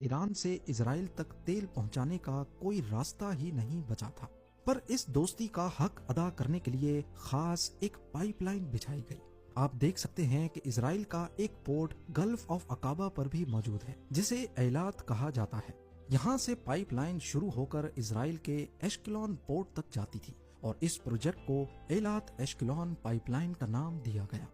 ایران سے اسرائیل تک تیل پہنچانے کا کوئی راستہ ہی نہیں بچا تھا، پر اس دوستی کا حق ادا کرنے کے لیے خاص ایک پائپ لائن بچھائی گئی۔ آپ دیکھ سکتے ہیں کہ اسرائیل کا ایک پورٹ گلف آف عقابہ پر بھی موجود ہے، جسے ایلات کہا جاتا ہے۔ یہاں سے پائپ لائن شروع ہو کر اسرائیل کے ایشکلون پورٹ تک جاتی تھی، اور اس پروجیکٹ کو ایلات ایشکلون پائپ لائن کا نام دیا گیا۔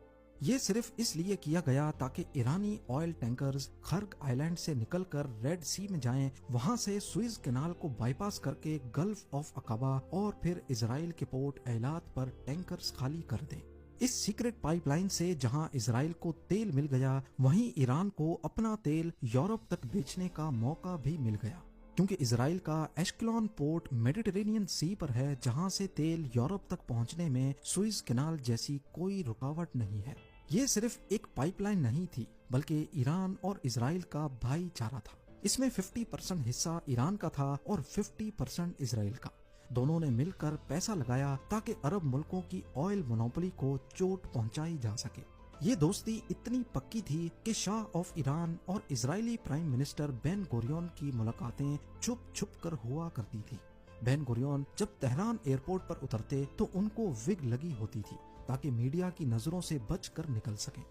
یہ صرف اس لیے کیا گیا تاکہ ایرانی آئل ٹینکرز خرگ آئی لینڈ سے نکل کر ریڈ سی میں جائیں، وہاں سے سوئز کینال کو بائی پاس کر کے گلف آف عقابہ اور پھر اسرائیل کے پورٹ ایلات پر ٹینکرز خالی کر دیں۔ اس سیکرٹ پائپ لائن سے جہاں اسرائیل کو تیل مل گیا، وہیں ایران کو اپنا تیل یورپ تک بیچنے کا موقع بھی مل گیا، کیونکہ اسرائیل کا ایشکلون پورٹ میڈیٹرینین سی پر ہے، جہاں سے تیل یورپ تک پہنچنے میں سوئز کینال جیسی کوئی رکاوٹ نہیں ہے۔ یہ صرف ایک پائپ لائن نہیں تھی، بلکہ ایران اور اسرائیل کا بھائی چارہ تھا۔ اس میں 50% حصہ ایران کا تھا اور 50% اسرائیل کا۔ دونوں نے مل کر پیسہ لگایا تاکہ عرب ملکوں کی آئل مونوپولی کو چوٹ پہنچائی جا سکے۔ یہ دوستی اتنی پکی تھی کہ شاہ آف ایران اور اسرائیلی پرائم منسٹر بین گوریون کی ملاقاتیں چھپ چھپ کر ہوا کرتی تھی۔ بین گوریون جب تہران ایئرپورٹ پر اترتے تو ان کو وگ لگی ہوتی تھی تاکہ میڈیا کی نظروں سے بچ کر نکل سکیں۔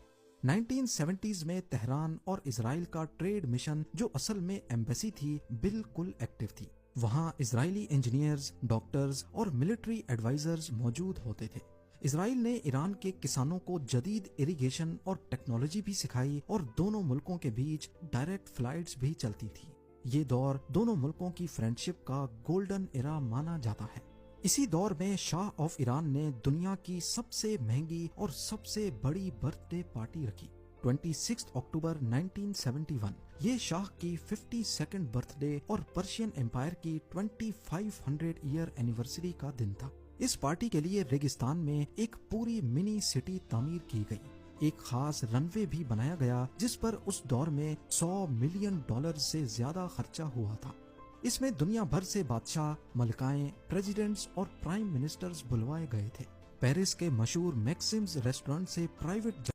1970s میں تہران اور اسرائیل کا ٹریڈ مشن، جو اصل میں ایمبیسی تھی، بالکل ایکٹیو تھی۔ وہاں اسرائیلی انجینئرز، ڈاکٹرز اور ملٹری ایڈوائزرز موجود ہوتے تھے۔ اسرائیل نے ایران کے کسانوں کو جدید اریگیشن اور ٹیکنالوجی بھی سکھائی، اور دونوں ملکوں کے بیچ ڈائریکٹ فلائٹس بھی چلتی تھی۔ یہ دور دونوں ملکوں کی فرینڈشپ کا گولڈن ایرا مانا جاتا ہے۔ اسی دور میں شاہ آف ایران نے دنیا کی سب سے مہنگی اور سب سے بڑی برتھ ڈے پارٹی رکھی۔ 26 اکتوبر 1971 یہ شاہ کی 52nd برتھ ڈے اور پرشین امپائر کی 2500 ایئر اینیورسری کا دن تھا۔ اس پارٹی کے لیے ریگستان میں ایک پوری منی سٹی تعمیر کی گئی۔ ایک خاص رن وے بھی بنایا گیا جس پر اس دور میں $100 ملین سے زیادہ خرچہ ہوا تھا۔ اس میں دنیا بھر سے بادشاہ، ملکائیں، پریزیڈنٹس اور پرائم منسٹرز بلوائے گئے تھے۔ پیرس کے مشہور میکسمز ریسٹورنٹ سے پرائیویٹ